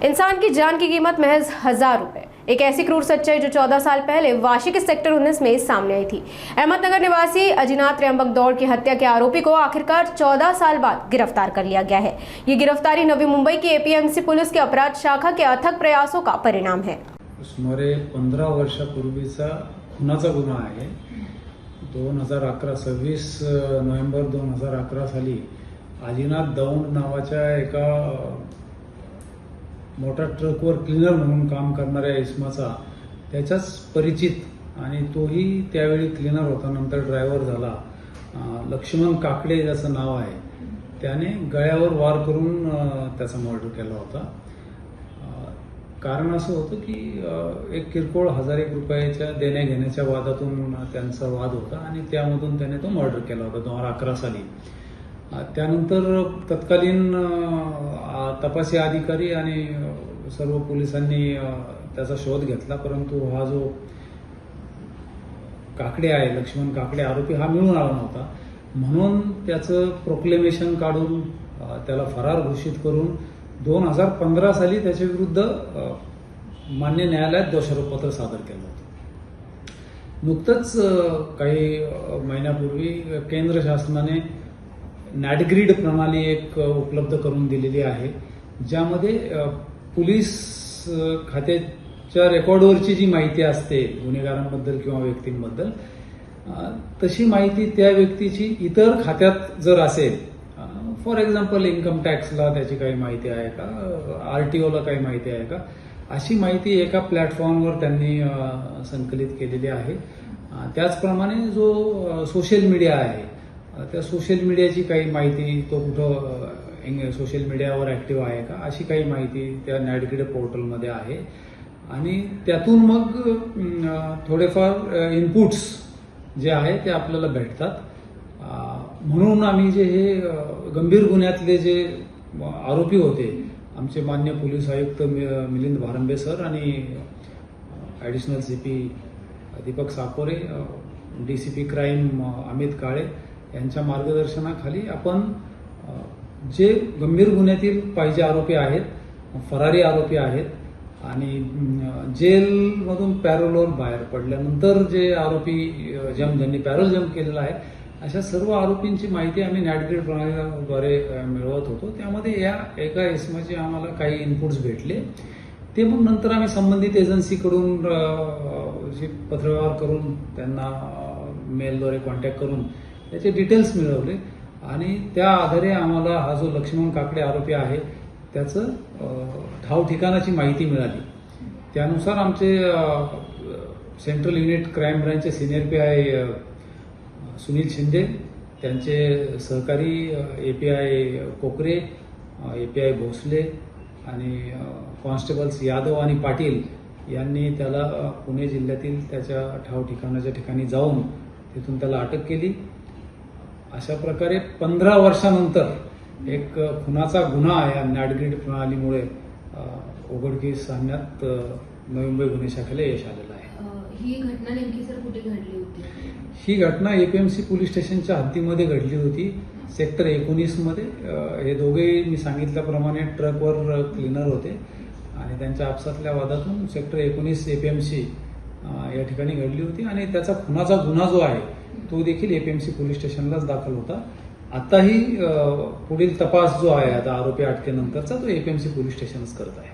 इंसान की जान की कीमत महज 1000 रुपए। एक ऐसी क्रूर सच्चाई जो 14 साल पहले वाशी के सेक्टर 19 में सामने आई थी। अहमदनगर निवासी अजिनाथ त्र्यंबक दौड़ की हत्या के आरोपी को आखिरकार 14 साल बाद गिरफ्तार कर लिया गया है। ये गिरफ्तारी नवी मुंबई की एपीएमसी पुलिस के अपराध शाखा के अथक प्रयासों का परिणाम है। सुमारे 15 वर्षापूर्वीचा खुनाचा गुन्हा आहे। 26 नोव्हेंबर 2011 साली अजिनाथ दौंड नावाच्या एका मोठ्या ट्रकवर क्लीनर म्हणून काम करणाऱ्या इसमाचा त्याच्याच परिचित आणि तोही त्यावेळी क्लीनर होता, नंतर ड्रायव्हर झाला, लक्ष्मण काकडे ज्याचं नाव आहे, त्याने गळ्यावर वार करून त्याचा मर्डर केला होता। कारण असं होतं की एक किरकोळ 1000 रुपयाच्या देण्या घेण्याच्या वादातून त्यांचा वाद होता आणि त्यामधून त्याने तो मर्डर केला होता 2011 साली। त्यानंतर तत्कालीन तपासी अधिकारी आणि सर्व पोलिसांनी त्याचा शोध घेतला, परंतु हा जो काकडे आहे, लक्ष्मण काकडे आरोपी, हा मिळून आला नव्हता। म्हणून त्याचं प्रोक्लेमेशन काढून त्याला फरार घोषित करून 2015 साली त्याच्या विरुद्ध मान्य न्यायालयात दोषारोपपत्र सादर केलं होतं। नुकतंच काही महिन्यापूर्वी केंद्र शासनाने नॅटग्रीड प्रणाली एक उपलब्ध करून दिलेली आहे, ज्यामध्ये पोलीस खात्याच्या रेकॉर्डवरची जी माहिती असते गुन्हेगारांबद्दल किंवा व्यक्तींबद्दल, तशी माहिती त्या व्यक्तीची इतर खात्यात जर असेल, फॉर एक्झाम्पल इन्कम टॅक्सला त्याची काही माहिती आहे का, आरटीओला काही माहिती आहे का, अशी माहिती एका प्लॅटफॉर्मवर त्यांनी संकलित केलेली आहे। त्याचप्रमाणे जो सोशल मीडिया आहे, त्या सोशल मीडियाची काही माहिती, तो कुठं सोशल मीडियावर ऍक्टिव्ह आहे का, अशी काही माहिती त्या नॅटग्रीड पोर्टलमध्ये आहे। आणि त्यातून मग थोडेफार इनपुट्स जे आहे ते आपल्याला भेटतात। म्हणून आम्ही जे हे गंभीर गुन्ह्यातले जे आरोपी होते, आमचे मान्य पोलीस आयुक्त मिलिंद भारंबे सर आणि additional CP Deepak Sakore, DCP crime Amit Kale यांच्या मार्गदर्शनाखाली आपण जे गंभीर गुन्ह्यातील पाहिजे आरोपी आहेत, फरारी आरोपी आहेत आणि जेलमधून पॅरोलवर बाहेर पडल्यानंतर जे आरोपी ज्यांनी पॅरोल जम्प केलेला आहे, अशा सर्व आरोपींची माहिती आम्ही नॅटग्रीड प्रणालीद्वारे मिळवत होतो। त्यामध्ये या एका इसमाचे आम्हाला काही इनपुट्स भेटले, ते मग नंतर आम्ही संबंधित एजन्सीकडून पत्रव्यवहार करून त्यांना मेलद्वारे कॉन्टॅक्ट करून त्याचे डिटेल्स मिळवले आणि त्या आधारे आम्हाला हा जो लक्ष्मण काकडे आरोपी आहे त्याचं ठाव ठिकाणाची माहिती मिळाली। त्यानुसार आमचे सेंट्रल युनिट क्राईम ब्रांचचे सिनियर पीआय सुनील शिंदे, त्यांचे सहकारी एपीआय कोकरे, एपीआय भोसले आणि कॉन्स्टेबल्स यादव आणि पाटील यांनी त्याला पुणे जिल्ह्यातील त्याच्या ठाव ठिकाणाच्या ठिकाणी जाऊन तिथून त्याला अटक केली। अशा प्रकारे 15 वर्षानंतर एक खुनाचा गुन्हा या नॅटग्रीड प्रणालीमुळे उघडकीस आणण्यात नवी मुंबई गुन्हे शाखेला यश आलेलं आहे। ही घटना नेमकी सर कुठे घडली होती? ही घटना एपीएमसी पोलीस स्टेशनच्या हद्दीमध्ये घडली होती, सेक्टर 19 मध्ये। हे दोघेही मी सांगितल्याप्रमाणे ट्रकवर क्लीनर होते आणि त्यांच्या आपसातल्या वादातून सेक्टर 19 एपीएमसी या ठिकाणी घडली होती आणि त्याचा खुनाचा गुन्हा जो आहे तो देखील एपीएमसी पोलीस स्टेशनलाच दाखल होता। आताही पुढील तपास जो आहे आता आरोपी अटकेनंतरचा, तो एपीएमसी पोलीस स्टेशनच करत आहे।